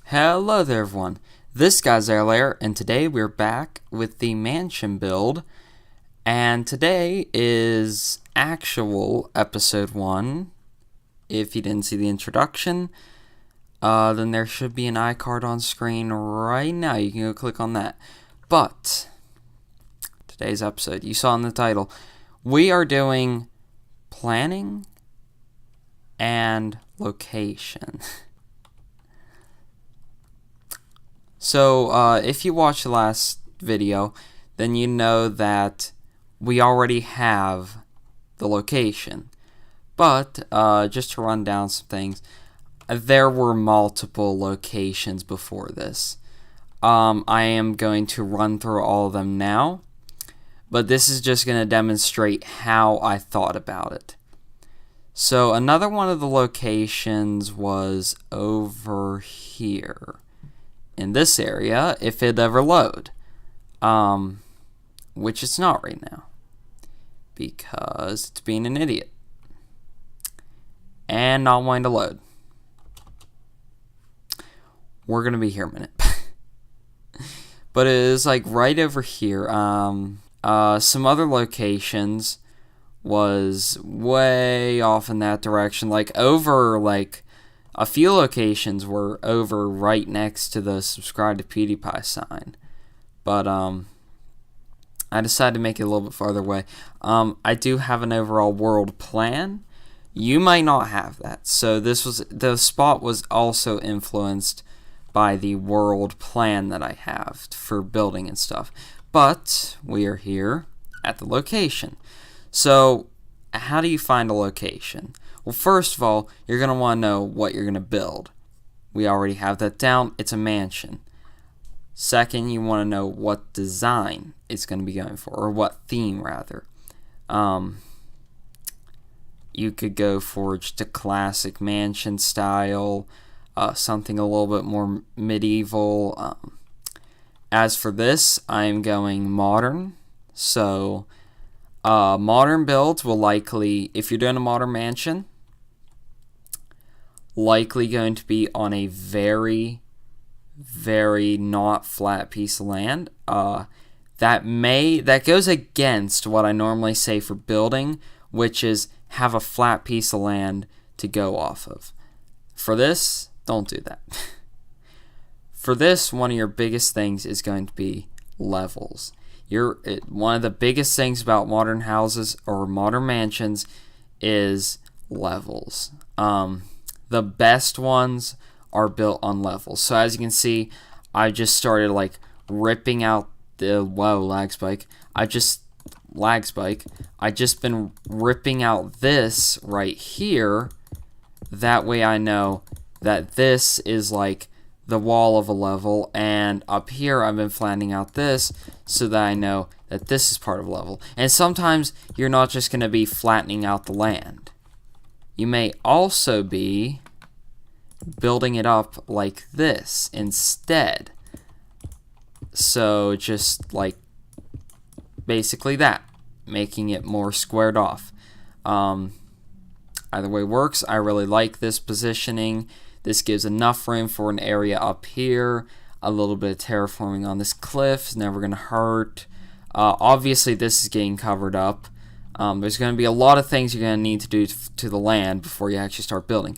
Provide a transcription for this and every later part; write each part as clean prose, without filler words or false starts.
Hello there everyone, this guy's ZayerLayer, and today we're back with the mansion build, and today is actual episode 1. If you didn't see the introduction, then there should be an iCard on screen right now. You can go click on that. But today's episode, you saw in the title, we are doing planning and location. So, if you watched the last video, then you know that we already have the location. But, just to run down some things, there were multiple locations before this. I am going to run through all of them now, but this is just going to demonstrate how I thought about it. So, another one of the locations was over here. In this area, if it ever load, which it's not right now because it's being an idiot and not wanting to load. We're gonna be here a minute. But it is like right over here. Some other locations was way off in that direction, like over like a few locations were over right next to the subscribe to PewDiePie sign. But I decided to make it a little bit farther away. I do have an overall world plan. You might not have that. So the spot was also influenced by the world plan that I have for building and stuff. But we are here at the location. So how do you find a location? Well, first of all, you're going to want to know what you're going to build. We already have that down. It's a mansion. Second, you want to know what design it's going to be going for, or what theme, rather. You could go for just a classic mansion style, something a little bit more medieval. As for this, I'm going modern. So, modern builds will likely, if you're doing a modern mansion, likely going to be on a very, very not flat piece of land. That goes against what I normally say for building, which is have a flat piece of land to go off of. For this, don't do that. For this, one of your biggest things is going to be levels. One of the biggest things about modern houses or modern mansions is levels. The best ones are built on levels. So as you can see, I just started like ripping out the lag spike. I just been ripping out this right here. That way I know that this is like the wall of a level, and up here I've been flattening out this so that I know that this is part of a level. And sometimes you're not just going to be flattening out the land. You may also be building it up like this instead. So just like basically that, making it more squared off. Either way works. I really like this positioning. This gives enough room for an area up here. A little bit of terraforming on this cliff is never going to hurt. Obviously, this is getting covered up. There's going to be a lot of things you're going to need to do to the land before you actually start building.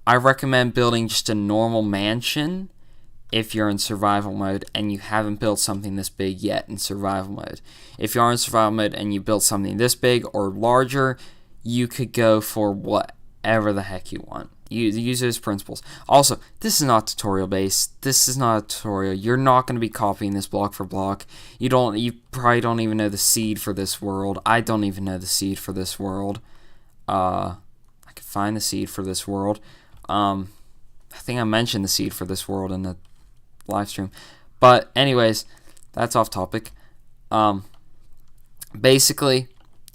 I recommend building just a normal mansion if you're in survival mode and you haven't built something this big yet in survival mode. If you are in survival mode and you build something this big or larger, you could go for whatever the heck you want. Use those principles. Also, this is not tutorial based. This is not a tutorial. You're not going to be copying this block for block. You probably don't even know the seed for this world. I don't even know the seed for this world. I could find the seed for this world. I think I mentioned the seed for this world in the live stream. But anyways, that's off topic. Basically,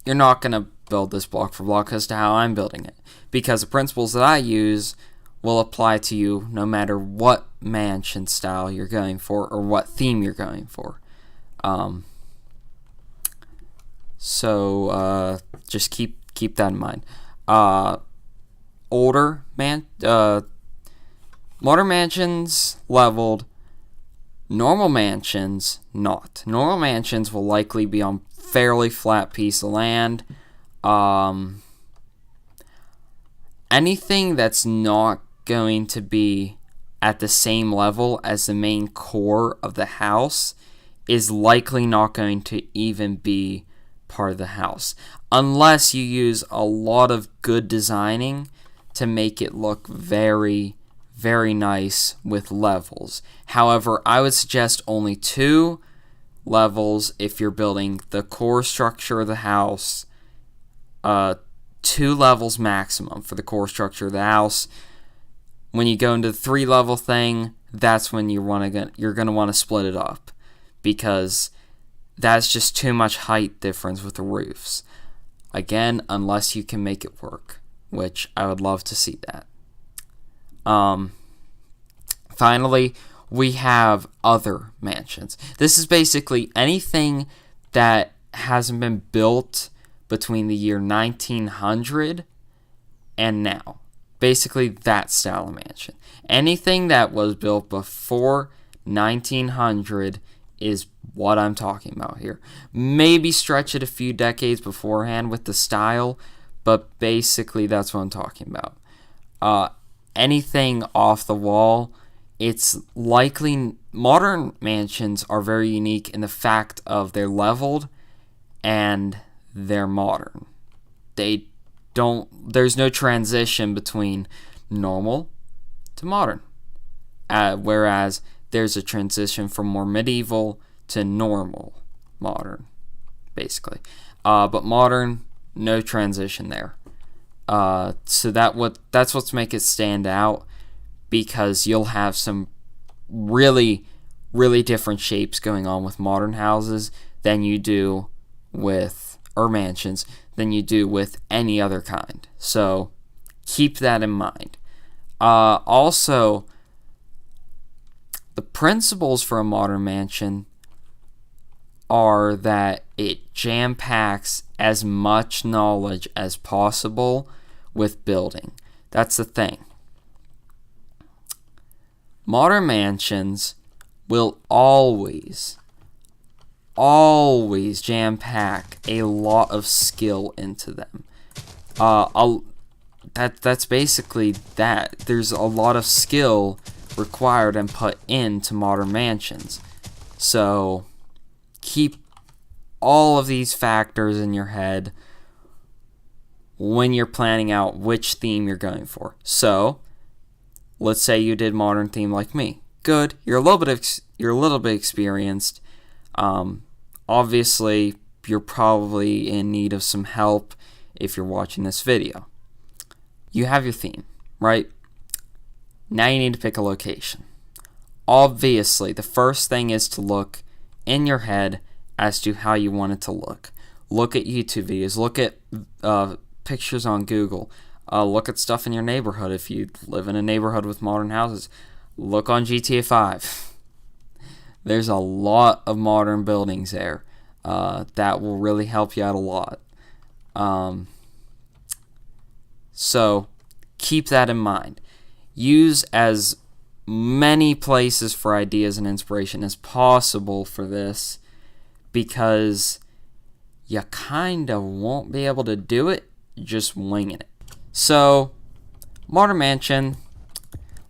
you're not going to build this block for block as to how I'm building it, because the principles that I use will apply to you no matter what mansion style you're going for or what theme you're going for. So just keep that in mind. Older Modern mansions leveled, normal mansions not. Normal mansions will likely be on fairly flat piece of land. Anything that's not going to be at the same level as the main core of the house is likely not going to even be part of the house, unless you use a lot of good designing to make it look very, very nice with levels. However, I would suggest only 2 levels if you're building the core structure of the house. 2 levels maximum for the core structure of the house. When you go into the 3-level thing, that's when you're going to want to split it up, because that's just too much height difference with the roofs. Again, unless you can make it work, which I would love to see that. Finally, we have other mansions. This is basically anything that hasn't been built between the year 1900 and now. Basically that style of mansion. Anything that was built before 1900 is what I'm talking about here. Maybe stretch it a few decades beforehand with the style, but basically that's what I'm talking about. Anything off the wall, it's likely. Modern mansions are very unique in the fact of they're leveled and they're modern. There's no transition between normal to modern. Whereas there's a transition from more medieval to normal modern, basically. But modern, no transition there. So that's what's make it stand out, because you'll have some really, really different shapes going on with modern houses than you do with, or mansions, than you do with any other kind. So keep that in mind. Also, the principles for a modern mansion are that it jam-packs as much knowledge as possible with building. That's the thing. Modern mansions will always jam-pack a lot of skill into them. That's basically that. There's a lot of skill required and put into modern mansions. So keep all of these factors in your head when you're planning out which theme you're going for. So let's say you did modern theme like me. Good. You're a little bit experienced. Obviously, you're probably in need of some help if you're watching this video. You have your theme, right? Now you need to pick a location. Obviously, the first thing is to look in your head as to how you want it to look. Look at YouTube videos. Look at pictures on Google. Look at stuff in your neighborhood if you live in a neighborhood with modern houses. Look on GTA 5. There's a lot of modern buildings there that will really help you out a lot. So keep that in mind. Use as many places for ideas and inspiration as possible for this, because you kind of won't be able to do it just winging it. So, modern mansion,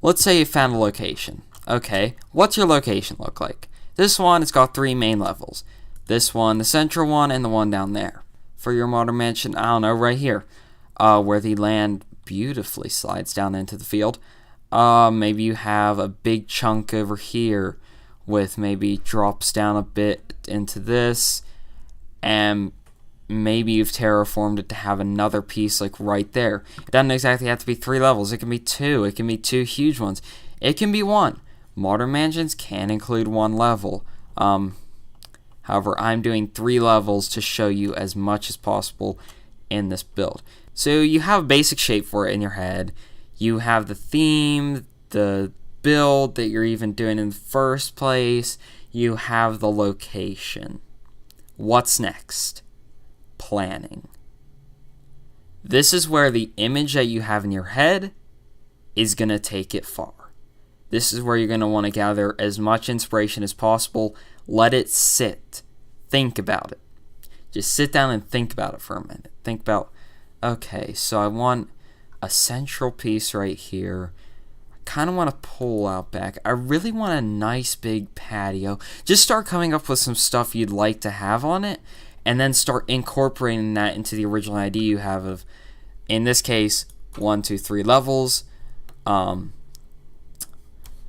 let's say you found a location. Okay, what's your location look like? This one, it's got 3 main levels. This one, the central one, and the one down there. For your modern mansion, I don't know, right here, where the land beautifully slides down into the field. Maybe you have a big chunk over here with maybe drops down a bit into this, and maybe you've terraformed it to have another piece like right there. It doesn't exactly have to be 3 levels. It can be 2. It can be 2 huge ones. It can be 1. Modern mansions can include 1 level. However, I'm doing 3 levels to show you as much as possible in this build. So you have a basic shape for it in your head. You have the theme, the build that you're even doing in the first place. You have the location. What's next? Planning. This is where the image that you have in your head is going to take it far. This is where you're going to want to gather as much inspiration as possible. Let it sit. Think about it. Just sit down and think about it for a minute. Think about, okay, so I want a central piece right here. I kind of want to pull out back. I really want a nice big patio. Just start coming up with some stuff you'd like to have on it, and then start incorporating that into the original idea you have of, in this case, 1, 2, 3 levels.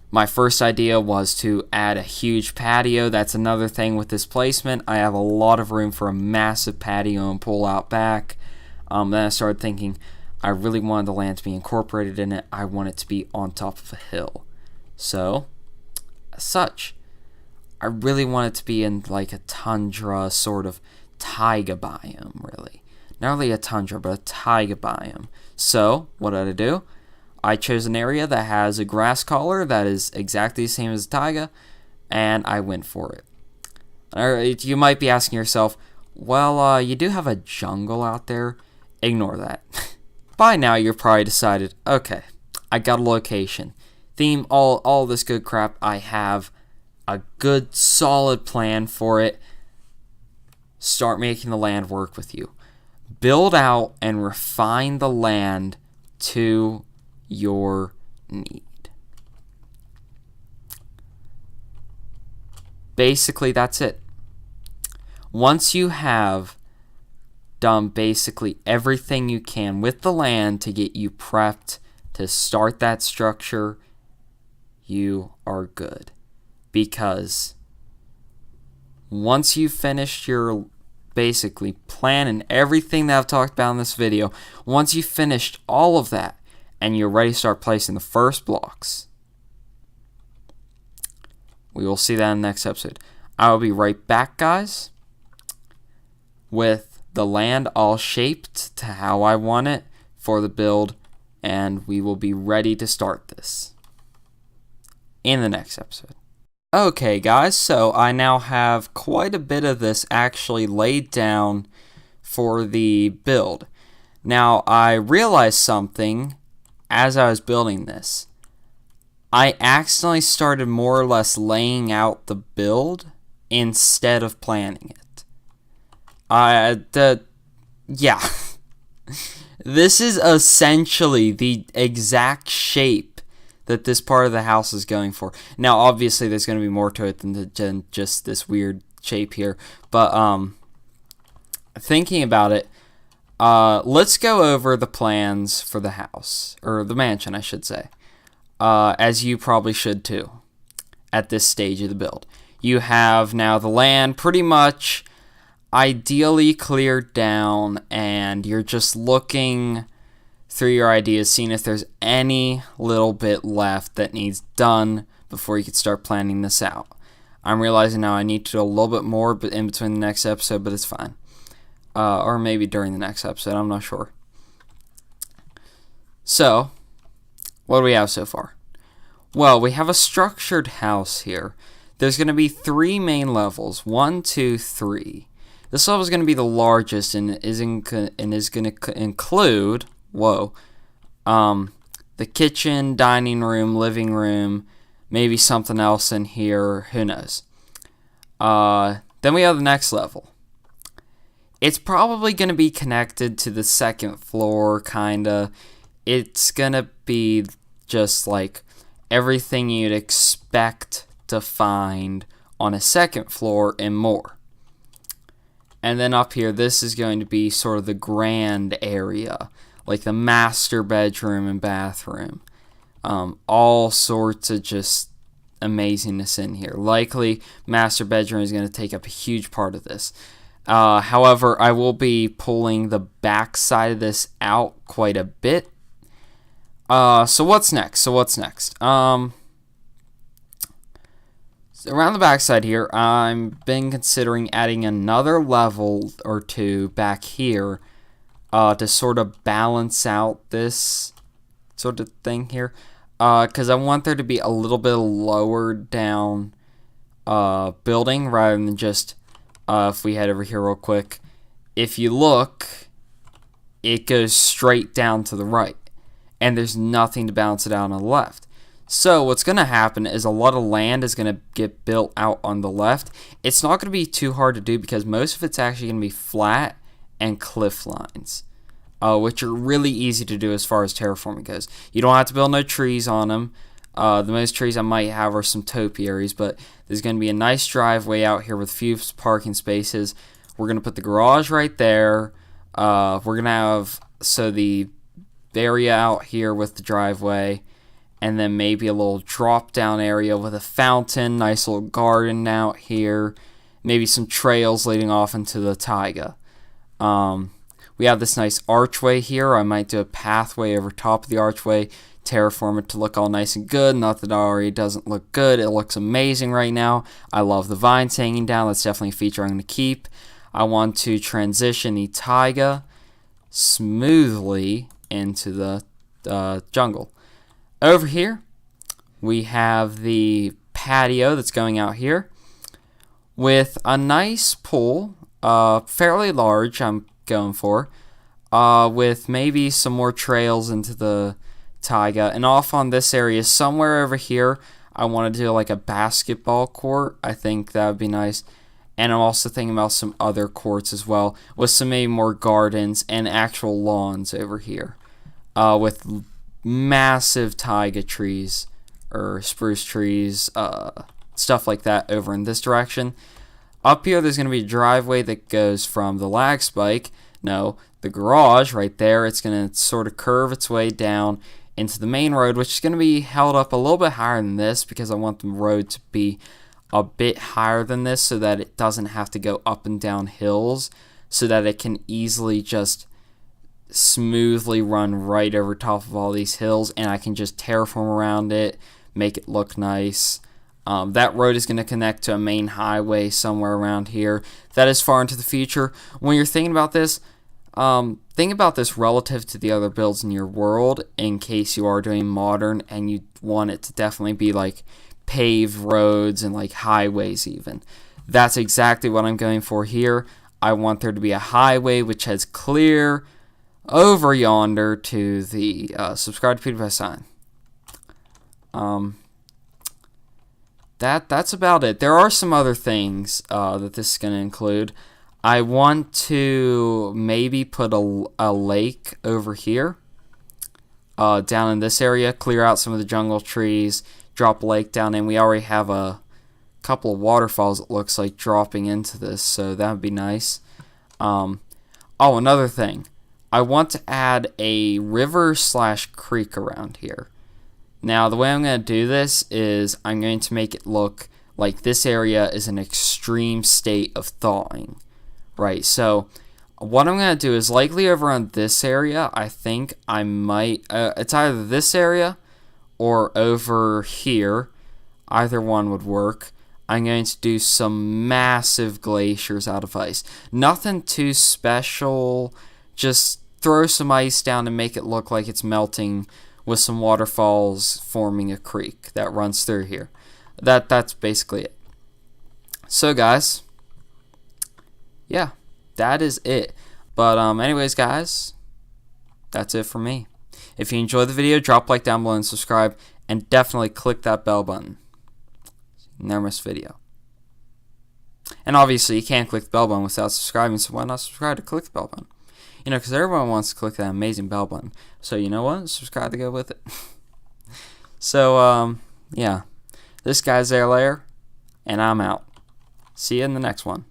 My first idea was to add a huge patio. That's another thing with this placement. I have a lot of room for a massive patio and pull out back. Then I started thinking, I really wanted the land to be incorporated in it. I want it to be on top of a hill. So, as such, I really want it to be in like a tundra sort of taiga biome, really. Not really a tundra, but a taiga biome. So, what did I do? I chose an area that has a grass collar that is exactly the same as taiga, and I went for it. You might be asking yourself, well, you do have a jungle out there. Ignore that. By now, you've probably decided, okay, I got a location. Theme, all this good crap. I have a good, solid plan for it. Start making the land work with you. Build out and refine the land to your need. Basically, that's it. Once you have done basically everything you can with the land to get you prepped to start that structure, you are good. Because once you've finished your basically plan and everything that I've talked about in this video, once you've finished all of that and you're ready to start placing the first blocks, we will see that in the next episode. I will be right back, guys, with the land all shaped to how I want it for the build, and we will be ready to start this in the next episode. Okay, guys, so I now have quite a bit of this actually laid down for the build. Now, I realized something as I was building this. I accidentally started more or less laying out the build instead of planning it. Yeah. This is essentially the exact shape that this part of the house is going for. Now, obviously, there's going to be more to it than just this weird shape here. But, thinking about it, let's go over the plans for the house. Or the mansion, I should say. As you probably should, too, at this stage of the build. You have now the land pretty much ideally cleared down, and you're just looking through your ideas, seeing if there's any little bit left that needs done before you can start planning this out. I'm realizing now I need to do a little bit more in between the next episode, but it's fine. Or maybe during the next episode, I'm not sure. So, what do we have so far? Well, we have a structured house here. There's going to be 3 main levels. 1, 2, 3. This level is going to be the largest and is going to include, the kitchen, dining room, living room, maybe something else in here, who knows. Then we have the next level. It's probably going to be connected to the second floor, kinda. It's going to be just like everything you'd expect to find on a second floor and more. And then up here, this is going to be sort of the grand area, like the master bedroom and bathroom. All sorts of just amazingness in here. Likely, master bedroom is going to take up a huge part of this. However, I will be pulling the back side of this out quite a bit. So what's next? Around the backside here, I've been considering adding another level or 2 back here to sort of balance out this sort of thing here. Because I want there to be a little bit lower down building rather than just, if we head over here real quick, if you look, it goes straight down to the right. And there's nothing to balance it out on the left. So what's going to happen is a lot of land is going to get built out on the left. It's not going to be too hard to do because most of it's actually going to be flat and cliff lines, which are really easy to do as far as terraforming goes. You don't have to build no trees on them. The most trees I might have are some topiaries, but there's going to be a nice driveway out here with a few parking spaces. We're going to put the garage right there. We're going to have the area out here with the driveway, and then maybe a little drop down area with a fountain, nice little garden out here, maybe some trails leading off into the taiga. We have this nice archway here. I might do a pathway over top of the archway, terraform it to look all nice and good. Not that it already doesn't look good. It looks amazing right now. I love the vines hanging down. That's definitely a feature I'm going to keep. I want to transition the taiga smoothly into the jungle. Over here, we have the patio that's going out here with a nice pool, fairly large, I'm going for, with maybe some more trails into the taiga. And off on this area, somewhere over here, I want to do like a basketball court. I think that would be nice. And I'm also thinking about some other courts as well, with some maybe more gardens and actual lawns over here, with massive taiga trees or spruce trees, stuff like that over in this direction. Up here there's going to be a driveway that goes from the lag spike, the garage right there. It's going to sort of curve its way down into the main road, which is going to be held up a little bit higher than this because I want the road to be a bit higher than this so that it doesn't have to go up and down hills, so that it can easily just smoothly run right over top of all these hills, and I can just terraform around it, make it look nice. That road is going to connect to a main highway somewhere around here. That is far into the future. When you're thinking about this, think about this relative to the other builds in your world, in case you are doing modern and you want it to definitely be like paved roads and like highways even. That's exactly what I'm going for here. I want there to be a highway which heads clear over yonder to the subscribe to PewDiePie sign. That's about it. There are some other things that this is going to include. I want to maybe put a lake over here, down in this area, clear out some of the jungle trees, drop a lake down in. We already have a couple of waterfalls, it looks like, dropping into this, so that would be nice. Another thing. I want to add a river/creek around here. Now, the way I'm going to do this is I'm going to make it look like this area is an extreme state of thawing. Right, so what I'm going to do is likely over on this area, I think I might, it's either this area or over here. Either one would work. I'm going to do some massive glaciers out of ice. Nothing too special. Just throw some ice down and make it look like it's melting, with some waterfalls forming a creek that runs through here. That's basically it. So guys, yeah, that is it. But anyways guys, that's it for me. If you enjoyed the video, drop a like down below and subscribe, and definitely click that bell button. Never miss a video. And obviously you can't click the bell button without subscribing, so why not subscribe to click the bell button? You know, because everyone wants to click that amazing bell button. So you know what? Subscribe to go with it. So, yeah. This guy's ZayerLayer, and I'm out. See you in the next one.